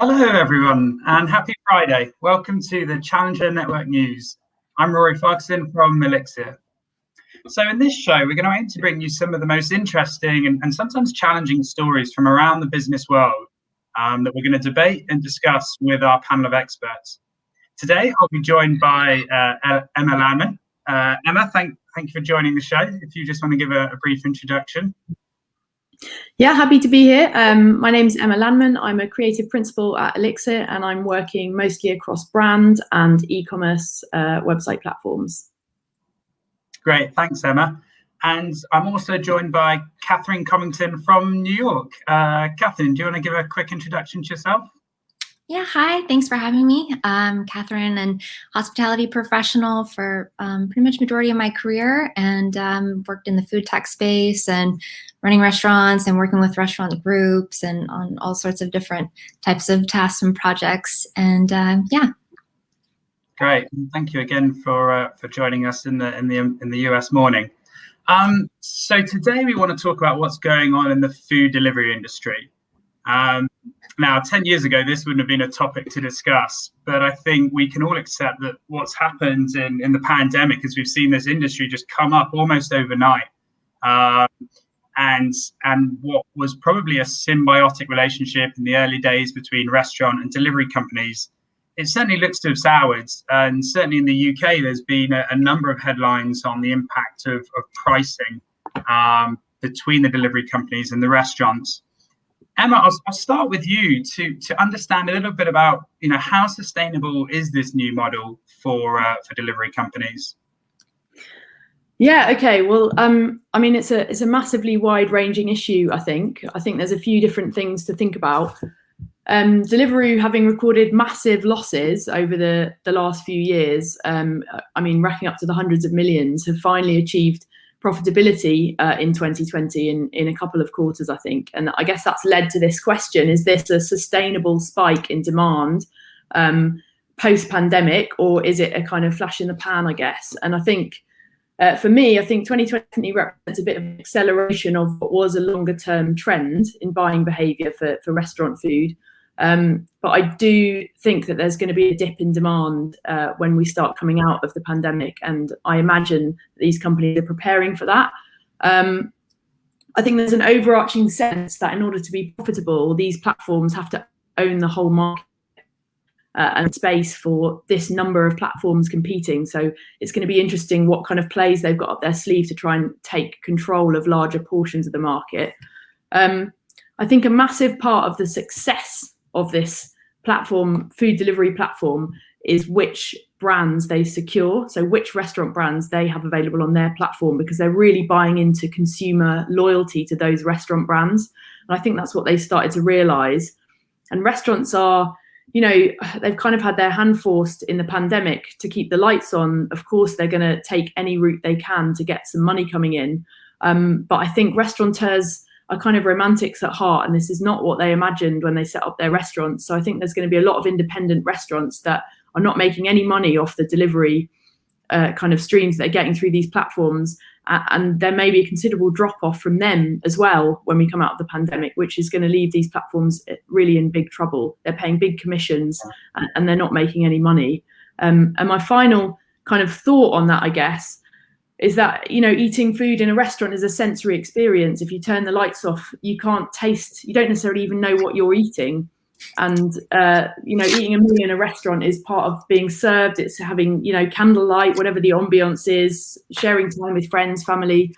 Hello, everyone, and happy Friday. Welcome to the Challenger Network News. I'm Rory Ferguson from Elixir. So in this show, we're going to aim to bring you some of the most interesting and sometimes challenging stories from around the business world that we're going to debate and discuss with our panel of experts. Today, I'll be joined by Emma Landman. Emma, thank you for joining the show. If you just want to give a brief introduction. Yeah, happy to be here. My name's Emma Landman. I'm a creative principal at Elixir, and I'm working mostly across brand and e-commerce website platforms. Great, thanks, Emma. And I'm also joined by Catherine Covington from New York. Catherine, do you want to give a quick introduction to yourself? Yeah, hi, thanks for having me. I'm Catherine, and hospitality professional for pretty much majority of my career, and worked in the food tech space and running restaurants and working with restaurant groups and on all sorts of different types of tasks and projects. And yeah. Great, thank you again for joining us in the US morning. So today we want to talk about what's going on in the food delivery industry. Now, 10 years ago, this wouldn't have been a topic to discuss, but I think we can all accept that what's happened in the pandemic is we've seen this industry just come up almost overnight. And what was probably a symbiotic relationship in the early days between restaurant and delivery companies, it certainly looks to have soured. And certainly in the UK, there's been a number of headlines on the impact of pricing between the delivery companies and the restaurants. Emma, I'll start with you to understand a little bit about how sustainable is this new model for delivery companies? Yeah. Okay. Well, I mean, it's a massively wide-ranging issue. I think there's a few different things to think about. Deliveroo, having recorded massive losses over the last few years, I mean, racking up to the hundreds of millions, have finally achieved profitability in 2020 in a couple of quarters, I think. And I guess that's led to this question: is this a sustainable spike in demand post-pandemic, or is it a kind of flash in the pan, I guess? And I think for me, I think 2020 represents a bit of an acceleration of what was a longer-term trend in buying behaviour for restaurant food. But I do think that there's going to be a dip in demand when we start coming out of the pandemic, and I imagine these companies are preparing for that. I think there's an overarching sense that in order to be profitable, these platforms have to own the whole market and space for this number of platforms competing. So it's going to be interesting what kind of plays they've got up their sleeve to try and take control of larger portions of the market. I think a massive part of the success of this platform, food delivery platform, is which brands they secure. So which restaurant brands they have available on their platform, because they're really buying into consumer loyalty to those restaurant brands. And I think that's what they started to realize. And restaurants are, they've kind of had their hand forced in the pandemic to keep the lights on. Of course, they're going to take any route they can to get some money coming in. But I think restaurateurs are kind of romantics at heart, and this is not what they imagined when they set up their restaurants. So I think there's going to be a lot of independent restaurants that are not making any money off the delivery kind of streams they're getting through these platforms. And there may be a considerable drop off from them as well when we come out of the pandemic, which is going to leave these platforms really in big trouble. They're paying big commissions and they're not making any money. And my final kind of thought on that, I guess, is that, eating food in a restaurant is a sensory experience. If you turn the lights off, you can't taste, you don't necessarily even know what you're eating. And, eating a meal in a restaurant is part of being served. It's having, candlelight, whatever the ambience is, sharing time with friends, family.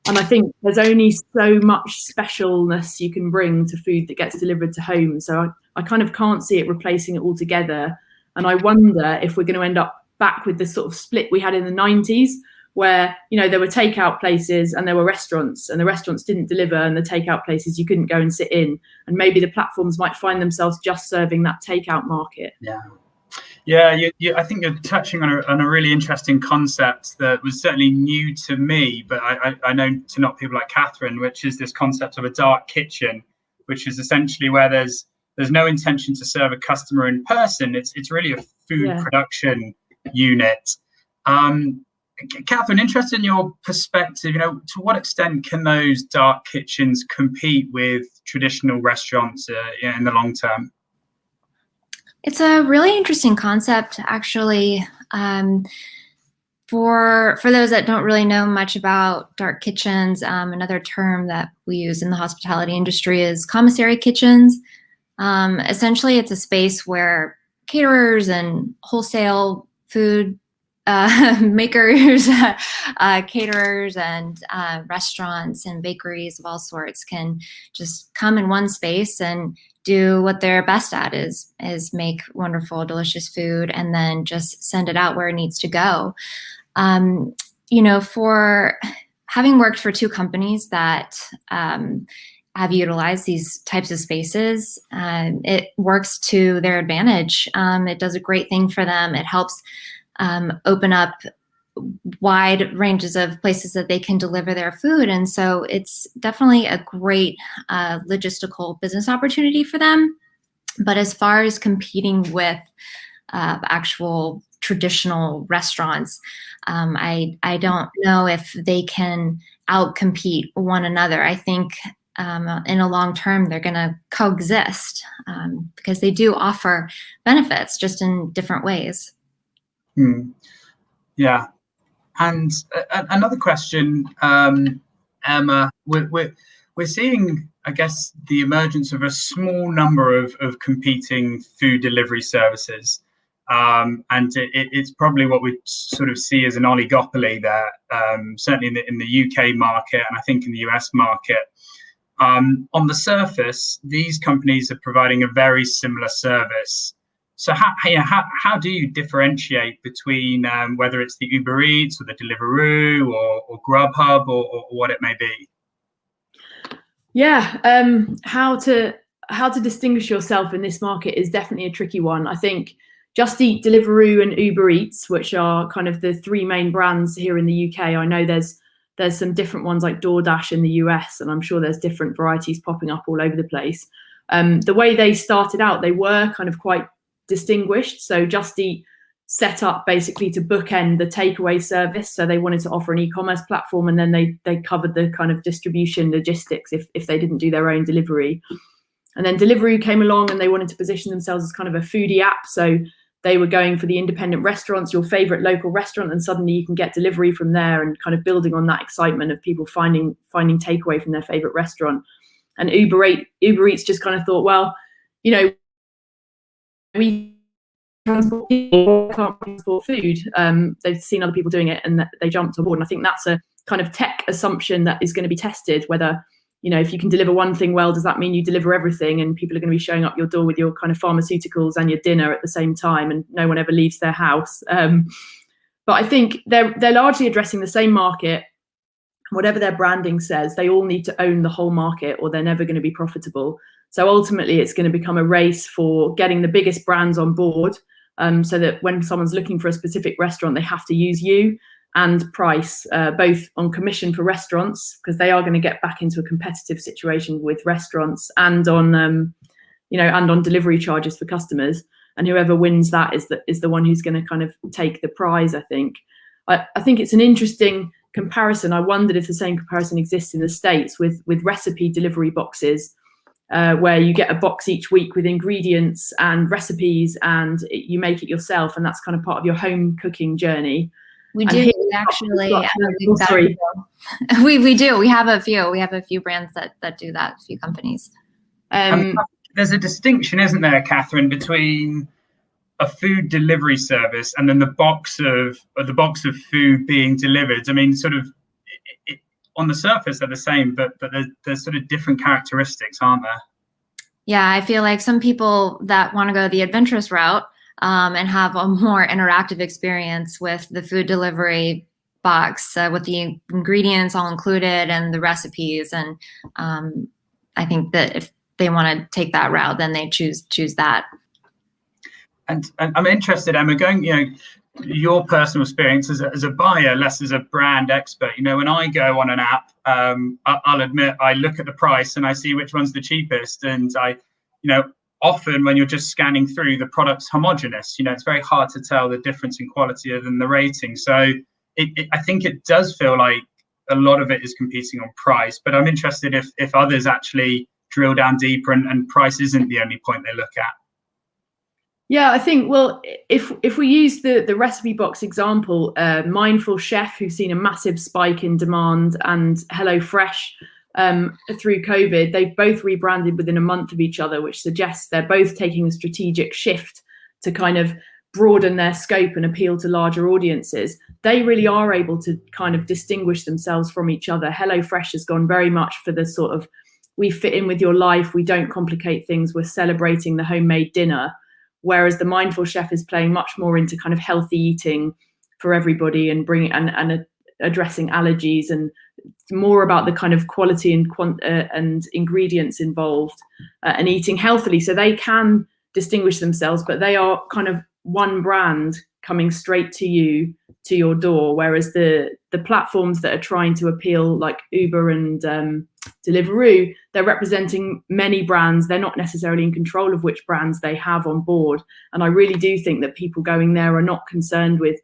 And I think there's only so much specialness you can bring to food that gets delivered to home. So I kind of can't see it replacing it altogether. And I wonder if we're going to end up back with the sort of split we had in the 90s, where, there were takeout places and there were restaurants, and the restaurants didn't deliver, and the takeout places you couldn't go and sit in. And maybe the platforms might find themselves just serving that takeout market. Yeah, I think you're touching on a really interesting concept that was certainly new to me, but I know to not people like Catherine, which is this concept of a dark kitchen, which is essentially where there's no intention to serve a customer in person. It's really a food production unit. Catherine, interested in your perspective, to what extent can those dark kitchens compete with traditional restaurants in the long term? It's a really interesting concept, actually. For those that don't really know much about dark kitchens, another term that we use in the hospitality industry is commissary kitchens. Essentially, it's a space where caterers and wholesale food makers, caterers, and restaurants and bakeries of all sorts can just come in one space and do what they're best at, is make wonderful, delicious food, and then just send it out where it needs to go. For having worked for two companies that have utilized these types of spaces, it works to their advantage. It does a great thing for them. It helps open up wide ranges of places that they can deliver their food. And so it's definitely a great logistical business opportunity for them. But as far as competing with actual traditional restaurants, I don't know if they can outcompete one another. I think in a long term, they're going to coexist because they do offer benefits, just in different ways. Yeah. And another question, Emma, we're seeing, I guess, the emergence of a small number of competing food delivery services. And it's probably what we sort of see as an oligopoly there, certainly in the UK market, and I think in the US market. On the surface, these companies are providing a very similar service. So how do you differentiate between whether it's the Uber Eats or the Deliveroo or Grubhub or what it may be? Yeah, how to distinguish yourself in this market is definitely a tricky one. I think Just Eat, Deliveroo, and Uber Eats, which are kind of the three main brands here in the UK. I know there's some different ones like DoorDash in the US, and I'm sure there's different varieties popping up all over the place. The way they started out, they were kind of quite distinguished. So Just Eat set up basically to bookend the takeaway service. So they wanted to offer an e-commerce platform, and then they covered the kind of distribution logistics if they didn't do their own delivery. And then Deliveroo came along and they wanted to position themselves as kind of a foodie app. So they were going for the independent restaurants, your favorite local restaurant, and suddenly you can get delivery from there, and kind of building on that excitement of people finding takeaway from their favorite restaurant. And Uber Eats just kind of thought, well, we transport people, can't transport food. They've seen other people doing it and they jumped on board. And I think that's a kind of tech assumption that is going to be tested, whether, if you can deliver one thing well, does that mean you deliver everything? And people are going to be showing up your door with your kind of pharmaceuticals and your dinner at the same time, and no one ever leaves their house. But I think they're largely addressing the same market. Whatever their branding says, they all need to own the whole market or they're never going to be profitable. So ultimately, it's going to become a race for getting the biggest brands on board, so that when someone's looking for a specific restaurant, they have to use you, and price, both on commission for restaurants, because they are going to get back into a competitive situation with restaurants, and on and on delivery charges for customers. And whoever wins that is the one who's going to kind of take the prize. I think it's an interesting comparison. I wondered if the same comparison exists in the States with recipe delivery boxes, where you get a box each week with ingredients and recipes, and you make it yourself, and that's kind of part of your home cooking journey. We do actually. We do. We have a few. We have a few brands that do that. A few companies. There's a distinction, isn't there, Catherine, between a food delivery service and then the box of food being delivered? I mean, sort of on the surface they're the same, but there's sort of different characteristics, aren't there? Yeah, I feel like some people that want to go the adventurous route and have a more interactive experience with the food delivery box, with the ingredients all included and the recipes. And I think that if they want to take that route, then they choose that. And I'm interested, Emma, going, your personal experience as a buyer, less as a brand expert. When I go on an app, I'll admit I look at the price and I see which one's the cheapest. And often when you're just scanning through, the product's homogenous. It's very hard to tell the difference in quality other than the rating. So I think it does feel like a lot of it is competing on price. But I'm interested if others actually drill down deeper and price isn't the only point they look at. Yeah, I think, well, if we use the recipe box example, Mindful Chef, who've seen a massive spike in demand, and HelloFresh through COVID, they've both rebranded within a month of each other, which suggests they're both taking a strategic shift to kind of broaden their scope and appeal to larger audiences. They really are able to kind of distinguish themselves from each other. HelloFresh has gone very much for the sort of, we fit in with your life, we don't complicate things, we're celebrating the homemade dinner. Whereas the Mindful Chef is playing much more into kind of healthy eating for everybody, and and addressing allergies, and more about the kind of quality and ingredients involved, and eating healthily. So they can distinguish themselves, but they are kind of one brand coming straight to you, to your door. Whereas the platforms that are trying to appeal, like Uber and Deliveroo, they're representing many brands. They're not necessarily in control of which brands they have on board. And I really do think that people going there are not concerned with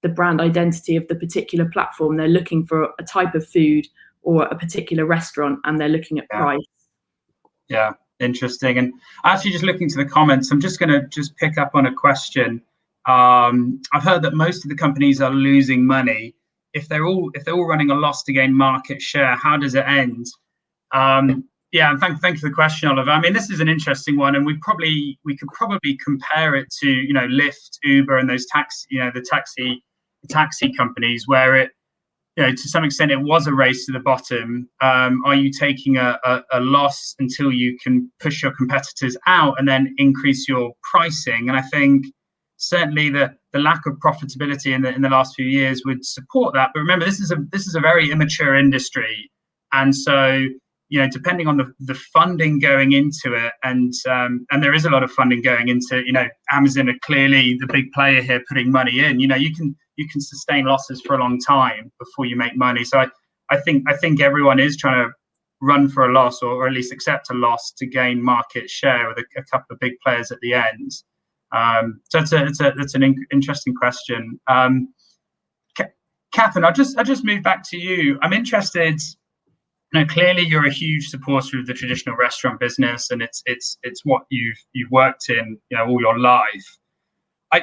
the brand identity of the particular platform. They're looking for a type of food or a particular restaurant, and they're looking at price. Yeah, interesting. And actually, just looking to the comments, I'm just going to pick up on a question. I've heard that most of the companies are losing money. If they're all running a loss to gain market share, how does it end? Yeah, and thank you for the question, Oliver. I mean, this is an interesting one, and we could probably compare it to, you know, Lyft, Uber, and those the taxi companies, where it, you know, to some extent it was a race to the bottom. Are you taking a loss until you can push your competitors out and then increase your pricing? And I think certainly the lack of profitability in the last few years would support that. But remember, this is a very immature industry, and so, you know, depending on the funding going into it, and there is a lot of funding going into, you know, Amazon are clearly the big player here, putting money in. You know, you can sustain losses for a long time before you make money. So I think everyone is trying to run for a loss, or at least accept a loss to gain market share with a couple of big players at the end. So it's an interesting question. Catherine, I'll just move back to you. I'm interested. Now, clearly, you're a huge supporter of the traditional restaurant business, and it's what you've worked in, you know, all your life.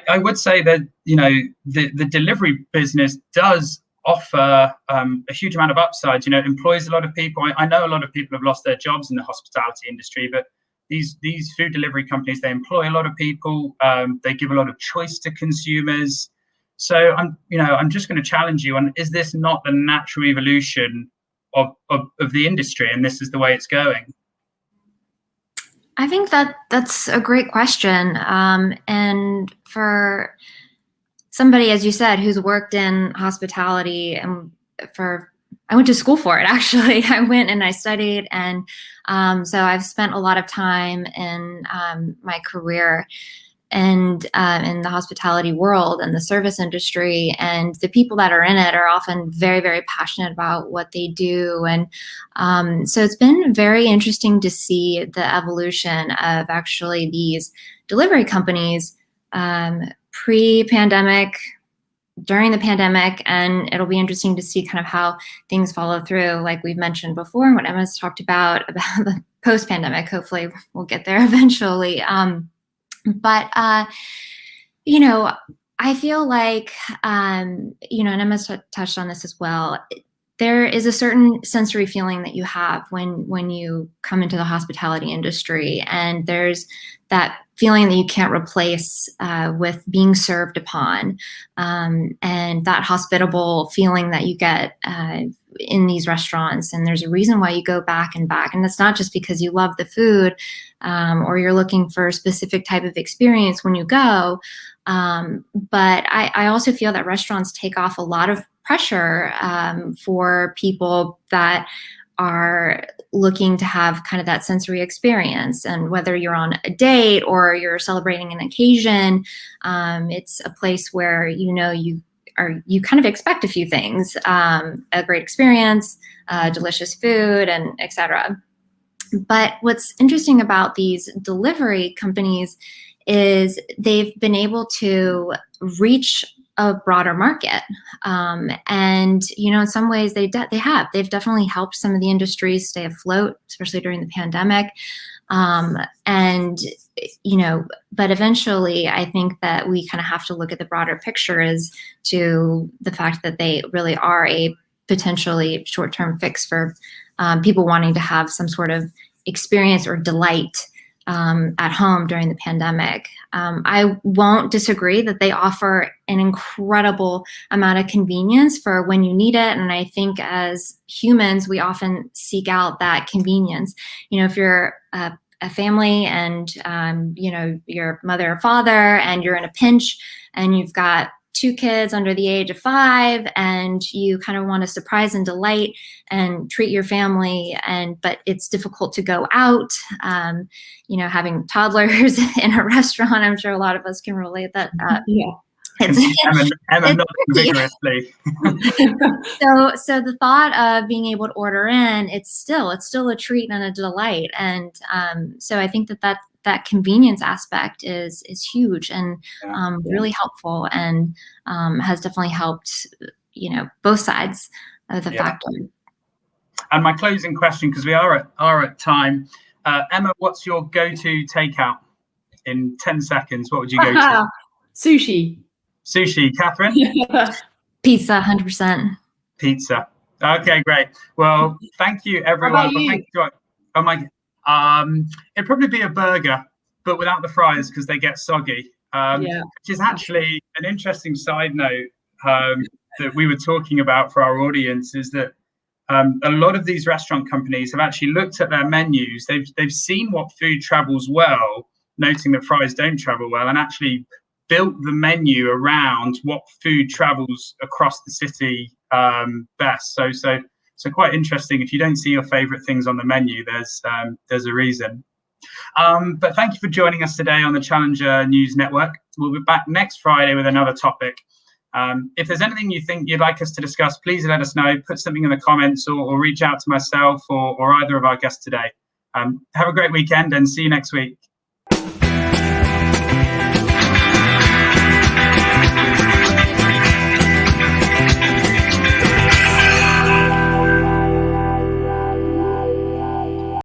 I would say that, you know, the delivery business does offer a huge amount of upside. You know, it employs a lot of people. I know a lot of people have lost their jobs in the hospitality industry, but these food delivery companies, they employ a lot of people. They give a lot of choice to consumers. So I'm just going to challenge you on: is this not the natural evolution of the industry, and this is the way it's going? I think that's a great question. And for somebody, as you said, who's worked in hospitality, and I went to school for it, actually. I went and I studied, and so I've spent a lot of time in my career and in the hospitality world and the service industry, and the people that are in it are often very, very passionate about what they do. And so it's been very interesting to see the evolution of actually these delivery companies pre-pandemic, during the pandemic, and it'll be interesting to see kind of how things follow through, like we've mentioned before, and what Emma's talked about the post-pandemic. Hopefully we'll get there eventually. But, you know, I feel like, you know, and Emma's touched on this as well, there is a certain sensory feeling that you have when you come into the hospitality industry, and there's that feeling that you can't replace with being served upon, and that hospitable feeling that you get in these restaurants. And there's a reason why you go back and back, and it's not just because you love the food or you're looking for a specific type of experience when you go, but I also feel that restaurants take off a lot of pressure for people that are looking to have kind of that sensory experience. And whether you're on a date or you're celebrating an occasion, it's a place where, you know, you kind of expect a few things: a great experience, delicious food, and etc. But what's interesting about these delivery companies is they've been able to reach a broader market. And, in some ways they've definitely helped some of the industries stay afloat, especially during the pandemic. But eventually I think that we kind of have to look at the broader picture as to the fact that they really are a potentially short-term fix for people wanting to have some sort of experience or delight at home during the pandemic. I won't disagree that they offer an incredible amount of convenience for when you need it. And I think as humans, we often seek out that convenience. If you're a family and, your mother or father, and you're in a pinch and you've got 2 kids under the age of 5, and you kind of want to surprise and delight and treat your family, but it's difficult to go out. Having toddlers in a restaurant, I'm sure a lot of us can relate that. Yeah. Emma nodding vigorously. So the thought of being able to order in, it's still a treat and a delight. And so I think that convenience aspect is huge and really helpful, and has definitely helped, both sides of the factor. And my closing question, because we are at time, Emma, what's your go-to takeout in 10 seconds? What would you go to? Sushi. Catherine? Pizza, 100%. Pizza. Okay, great. Well, thank you, everyone. Thank you. Oh my, it'd probably be a burger, but without the fries because they get soggy. Which is actually an interesting side note that we were talking about for our audience, is that a lot of these restaurant companies have actually looked at their menus. They've seen what food travels well, noting that fries don't travel well, and actually built the menu around what food travels across the city best. So quite interesting. If you don't see your favorite things on the menu, there's a reason. But thank you for joining us today on the Challenger News Network. We'll be back next Friday with another topic. If there's anything you think you'd like us to discuss, please let us know. Put something in the comments, or reach out to myself or either of our guests today. Have a great weekend and see you next week.